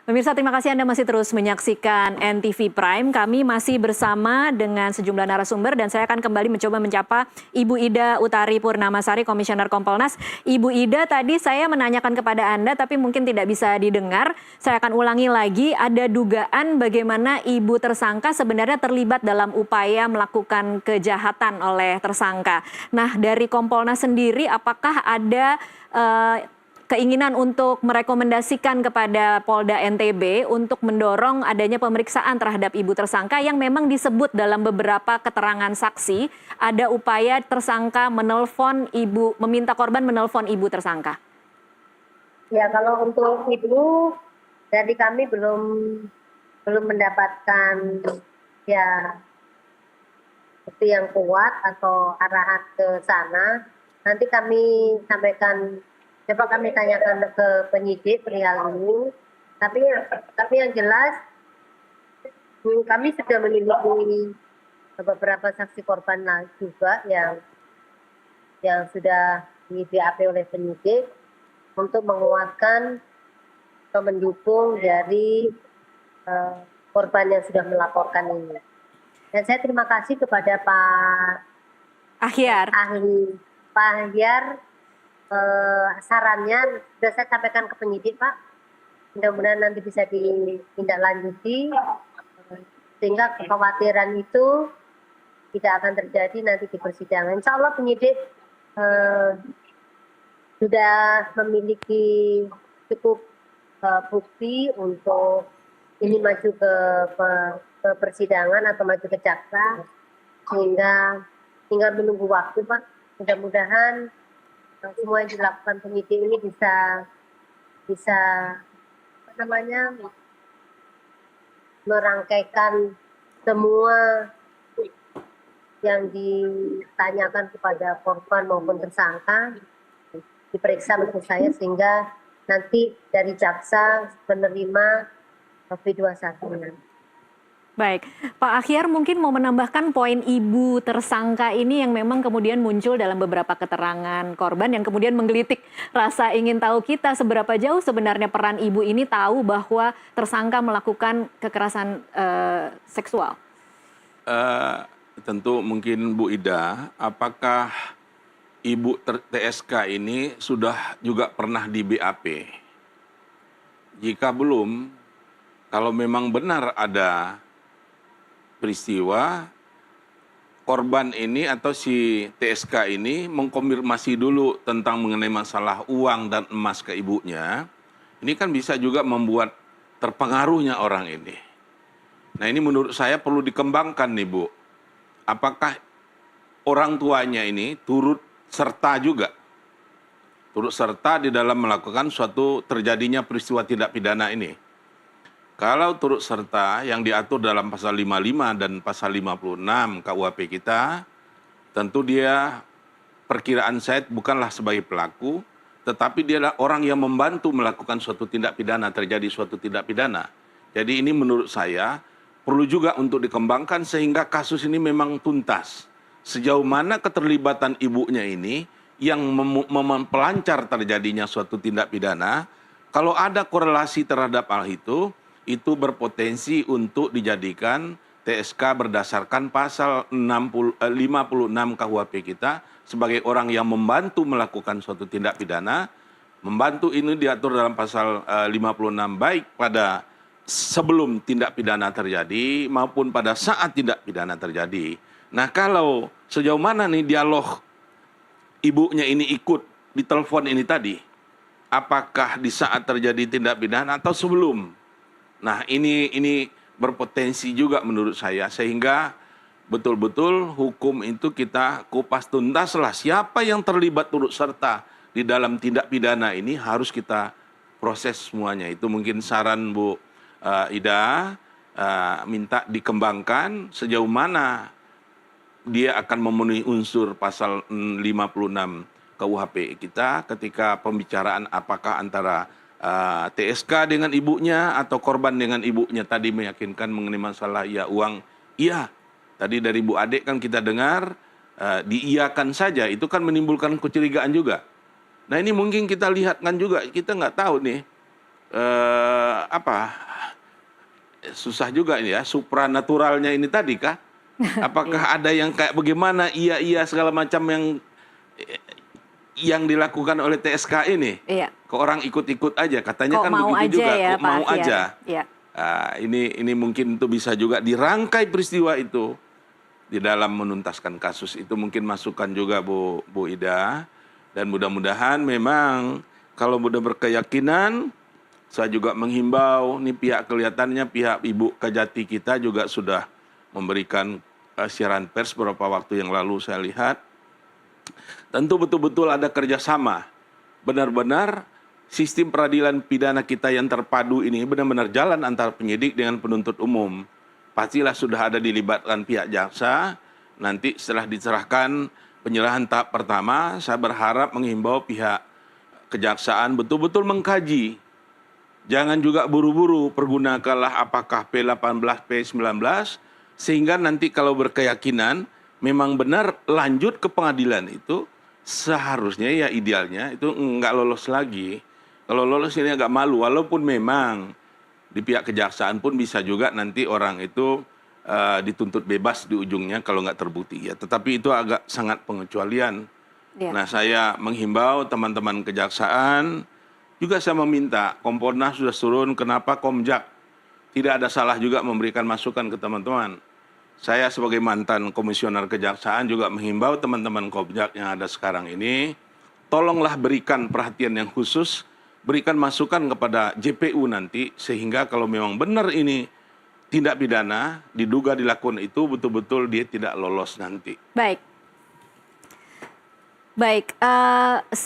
Pemirsa, terima kasih Anda masih terus menyaksikan NTV Prime. Kami masih bersama dengan sejumlah narasumber dan saya akan kembali mencoba menyapa Ibu Ida Utari Purnamasari, Komisioner Kompolnas. Ibu Ida, tadi saya menanyakan kepada Anda tapi mungkin tidak bisa didengar. Saya akan ulangi lagi, ada dugaan bagaimana ibu tersangka sebenarnya terlibat dalam upaya melakukan kejahatan oleh tersangka. Nah, dari Kompolnas sendiri apakah ada keinginan untuk merekomendasikan kepada Polda NTB untuk mendorong adanya pemeriksaan terhadap ibu tersangka yang memang disebut dalam beberapa keterangan saksi ada upaya tersangka menelpon ibu, meminta korban menelpon ibu tersangka? Ya, kalau untuk itu dari kami belum mendapatkan ya bukti yang kuat atau arahan ke sana. Nanti kami sampaikan. Coba kami tanyakan ke penyidik perihal ini. Tapi yang jelas kami sudah memiliki beberapa saksi korban juga yang sudah di BAP oleh penyidik untuk menguatkan atau mendukung dari korban yang sudah melaporkan ini. Dan saya terima kasih kepada Pak Ahyar. Pak Ahyar. Sarannya sudah saya sampaikan ke penyidik, Pak. Mudah-mudahan nanti bisa ditindaklanjuti sehingga kekhawatiran itu tidak akan terjadi nanti di persidangan. Insya Allah penyidik sudah memiliki cukup bukti untuk ini maju ke persidangan atau maju ke jaksa, sehingga tinggal menunggu waktu, Pak. Mudah-mudahan semua yang dilakukan penyidik ini bisa merangkaikan semua yang ditanyakan kepada korban maupun tersangka diperiksa menurut saya, sehingga nanti dari jaksa menerima P21. Baik, Pak Ahyar mungkin mau menambahkan poin ibu tersangka ini yang memang kemudian muncul dalam beberapa keterangan korban yang kemudian menggelitik rasa ingin tahu kita seberapa jauh sebenarnya peran ibu ini tahu bahwa tersangka melakukan kekerasan seksual. Tentu mungkin Bu Ida, apakah ibu TSK ini sudah juga pernah di BAP? Jika belum, kalau memang benar ada peristiwa, korban ini atau si TSK ini mengkonfirmasi dulu tentang mengenai masalah uang dan emas ke ibunya. Ini kan bisa juga membuat terpengaruhnya orang ini. Nah, ini menurut saya perlu dikembangkan nih, Bu. Apakah orang tuanya ini turut serta juga? Turut serta di dalam melakukan suatu terjadinya peristiwa tindak pidana ini. Kalau turut serta yang diatur dalam pasal 55 dan pasal 56 KUHP kita, tentu dia perkiraan saya bukanlah sebagai pelaku, tetapi dia adalah orang yang membantu melakukan suatu tindak pidana, terjadi suatu tindak pidana. Jadi ini menurut saya perlu juga untuk dikembangkan sehingga kasus ini memang tuntas. Sejauh mana keterlibatan ibunya ini yang mempelancar terjadinya suatu tindak pidana, kalau ada korelasi terhadap hal itu berpotensi untuk dijadikan TSK berdasarkan pasal 56 KUHP kita sebagai orang yang membantu melakukan suatu tindak pidana. Membantu ini diatur dalam pasal 56 baik pada sebelum tindak pidana terjadi maupun pada saat tindak pidana terjadi. Nah, kalau sejauh mana nih dialog ibunya ini ikut di telepon ini tadi? Apakah di saat terjadi tindak pidana atau sebelum? Nah, ini berpotensi juga menurut saya, sehingga betul-betul hukum itu kita kupas tuntaslah siapa yang terlibat turut serta di dalam tindak pidana ini harus kita proses semuanya. Itu mungkin saran Bu Ida, minta dikembangkan sejauh mana dia akan memenuhi unsur pasal 56 KUHP kita ketika pembicaraan apakah antara TSK dengan ibunya atau korban dengan ibunya tadi meyakinkan mengenai masalah ya uang. Iya, tadi dari Bu Ade kan kita dengar diiyakan saja, itu kan menimbulkan kecurigaan juga. Nah, ini mungkin kita lihatkan juga, kita nggak tahu nih apa, susah juga ini ya, supranaturalnya ini tadi kah? Apakah ada yang kayak bagaimana iya segala macam yang dilakukan oleh TSK ini? Iya. Kok orang ikut-ikut aja, katanya Kok kan mau begitu aja juga, ya, kok Pak mau Alfian? aja. Iya. Ini mungkin itu bisa juga dirangkai peristiwa itu di dalam menuntaskan kasus itu, mungkin masukan juga Bu Ida, dan mudah-mudahan memang kalau sudah berkeyakinan, saya juga menghimbau nih kelihatannya pihak Ibu Kajati kita juga sudah memberikan siaran pers beberapa waktu yang lalu saya lihat. Tentu betul-betul ada kerjasama, benar-benar sistem peradilan pidana kita yang terpadu ini benar-benar jalan antara penyidik dengan penuntut umum. Pastilah sudah ada dilibatkan pihak jaksa. Nanti setelah diserahkan penyerahan tahap pertama, saya berharap menghimbau pihak kejaksaan betul-betul mengkaji. Jangan juga buru-buru, pergunakanlah apakah P18, P19, sehingga nanti kalau berkeyakinan memang benar lanjut ke pengadilan itu, seharusnya ya idealnya itu nggak lolos lagi. Kalau lolos ini agak malu, walaupun memang di pihak kejaksaan pun bisa juga nanti orang itu dituntut bebas di ujungnya kalau nggak terbukti ya. Tetapi itu agak sangat pengecualian. Iya. Nah, saya menghimbau teman-teman kejaksaan, juga saya meminta Kompolnas sudah turun, kenapa Komjak tidak ada salah juga memberikan masukan ke teman-teman. Saya sebagai mantan komisioner kejaksaan juga menghimbau teman-teman Komjak yang ada sekarang ini, tolonglah berikan perhatian yang khusus, berikan masukan kepada JPU nanti, sehingga kalau memang benar ini tindak pidana, diduga dilakukan itu betul-betul dia tidak lolos nanti. Baik,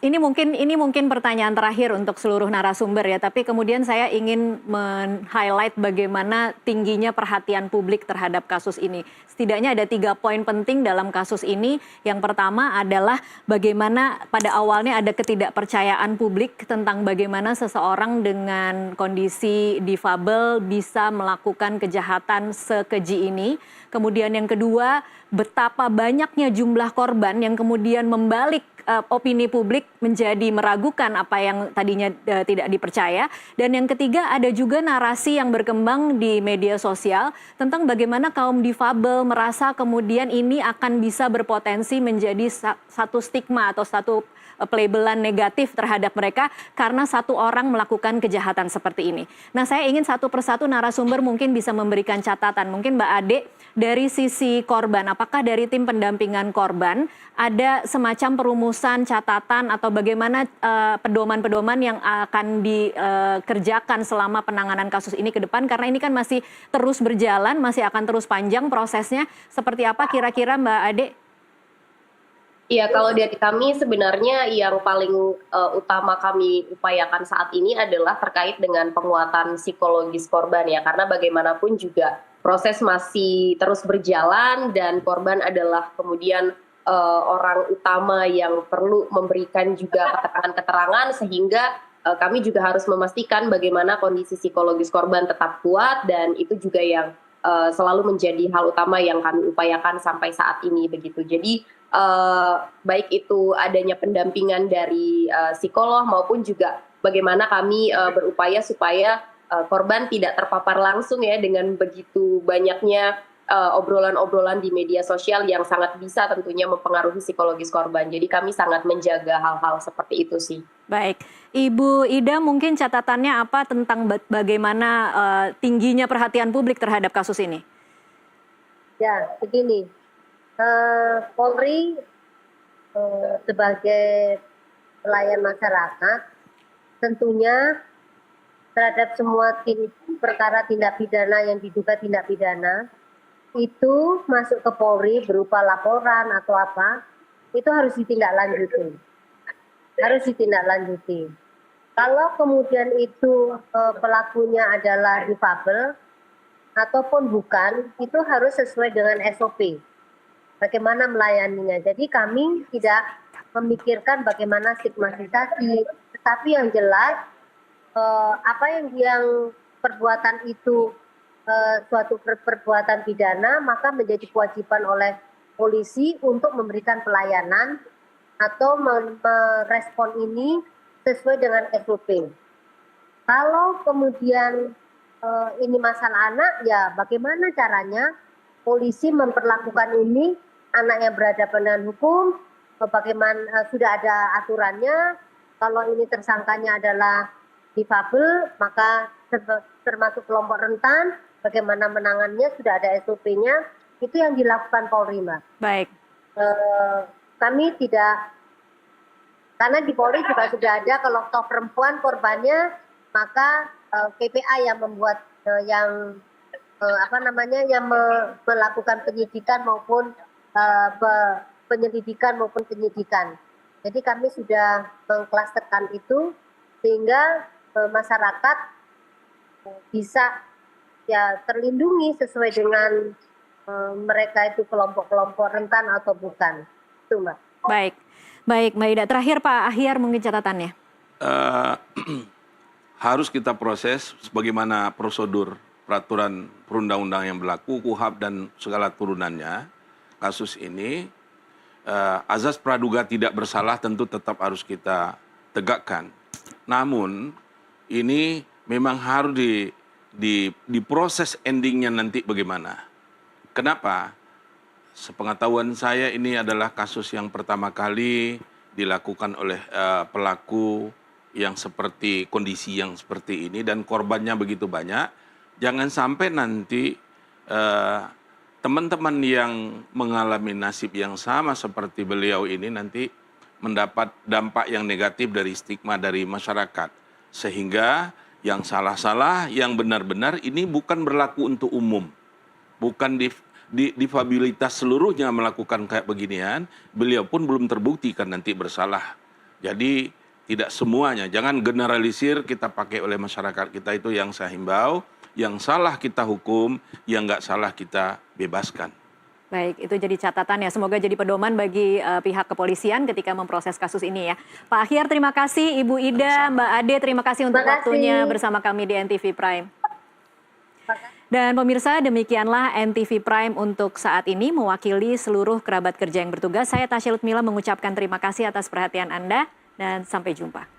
ini mungkin pertanyaan terakhir untuk seluruh narasumber ya, tapi kemudian saya ingin men-highlight bagaimana tingginya perhatian publik terhadap kasus ini. Setidaknya ada 3 poin penting dalam kasus ini. Yang pertama adalah bagaimana pada awalnya ada ketidakpercayaan publik tentang bagaimana seseorang dengan kondisi difabel bisa melakukan kejahatan sekeji ini. Kemudian yang kedua, betapa banyaknya jumlah korban yang kemudian membalik opini publik menjadi meragukan apa yang tadinya tidak dipercaya. Dan yang ketiga, ada juga narasi yang berkembang di media sosial tentang bagaimana kaum difabel merasa kemudian ini akan bisa berpotensi menjadi satu stigma atau satu pelabelan negatif terhadap mereka karena satu orang melakukan kejahatan seperti ini. Nah, saya ingin satu persatu narasumber mungkin bisa memberikan catatan. Mungkin Mbak Ade, dari sisi korban, apakah dari tim pendampingan korban ada semacam perumusan catatan atau bagaimana pedoman-pedoman yang akan dikerjakan selama penanganan kasus ini ke depan? Karena ini kan masih terus berjalan, masih akan terus panjang prosesnya. Seperti apa kira-kira Mbak Ade? Iya, kalau dari kami sebenarnya yang paling utama kami upayakan saat ini adalah terkait dengan penguatan psikologis korban ya, karena bagaimanapun juga proses masih terus berjalan dan korban adalah kemudian orang utama yang perlu memberikan juga keterangan-keterangan, sehingga kami juga harus memastikan bagaimana kondisi psikologis korban tetap kuat, dan itu juga yang selalu menjadi hal utama yang kami upayakan sampai saat ini begitu. Jadi baik itu adanya pendampingan dari psikolog maupun juga bagaimana kami berupaya supaya korban tidak terpapar langsung ya dengan begitu banyaknya obrolan-obrolan di media sosial yang sangat bisa tentunya mempengaruhi psikologis korban. Jadi kami sangat menjaga hal-hal seperti itu sih. Baik, Ibu Ida mungkin catatannya apa tentang bagaimana tingginya perhatian publik terhadap kasus ini? Ya, begini. Polri sebagai pelayan masyarakat tentunya terhadap semua perkara tindak pidana yang diduga tindak pidana itu masuk ke Polri berupa laporan atau apa, itu harus ditindaklanjuti. Kalau kemudian itu pelakunya adalah difabel ataupun bukan, itu harus sesuai dengan SOP. Bagaimana melayaninya. Jadi kami tidak memikirkan bagaimana stigmatisasi, tetapi yang jelas apa yang perbuatan itu suatu perbuatan pidana, maka menjadi kewajiban oleh polisi untuk memberikan pelayanan atau merespon ini sesuai dengan SOP. Kalau kemudian ini masalah anak, ya bagaimana caranya polisi memperlakukan ini anak yang berhadapan dengan hukum, bagaimana sudah ada aturannya. Kalau ini tersangkanya adalah difabel, maka termasuk kelompok rentan, bagaimana menangannya sudah ada SOP-nya, itu yang dilakukan Polri, Mbak. Baik. Kami tidak, karena di Polri juga sudah ada kalau toh perempuan korbannya, maka PPA yang membuat yang melakukan penyidikan maupun penyelidikan maupun penyidikan. Jadi kami sudah mengklasterkan itu sehingga masyarakat bisa ya terlindungi sesuai dengan mereka itu kelompok-kelompok rentan atau bukan. Itu, Mbak. Baik Mbak Ida. Terakhir Pak Ahyar mungkin catatannya. Harus kita proses sebagaimana prosedur peraturan perundang-undang yang berlaku, KUHAP dan segala turunannya. Kasus ini azas praduga tidak bersalah tentu tetap harus kita tegakkan. Namun ini memang harus diproses endingnya nanti bagaimana. Kenapa? Sepengetahuan saya ini adalah kasus yang pertama kali dilakukan oleh pelaku yang seperti kondisi yang seperti ini dan korbannya begitu banyak. Jangan sampai nanti teman-teman yang mengalami nasib yang sama seperti beliau ini nanti mendapat dampak yang negatif dari stigma dari masyarakat. Sehingga yang salah-salah, yang benar-benar ini bukan berlaku untuk umum. Bukan difabilitas seluruhnya melakukan kayak beginian, beliau pun belum terbukti kan nanti bersalah. Jadi tidak semuanya, jangan generalisir kita pakai oleh masyarakat kita itu yang saya himbau, yang salah kita hukum, yang nggak salah kita bebaskan. Baik, itu jadi catatan ya. Semoga jadi pedoman bagi pihak kepolisian ketika memproses kasus ini ya. Pak Ahyar terima kasih, Ibu Ida, Mbak Ade terima kasih untuk waktunya bersama kami di NTV Prime. Dan pemirsa, demikianlah NTV Prime untuk saat ini mewakili seluruh kerabat kerja yang bertugas. Saya Tasya Lutmila mengucapkan terima kasih atas perhatian Anda dan sampai jumpa.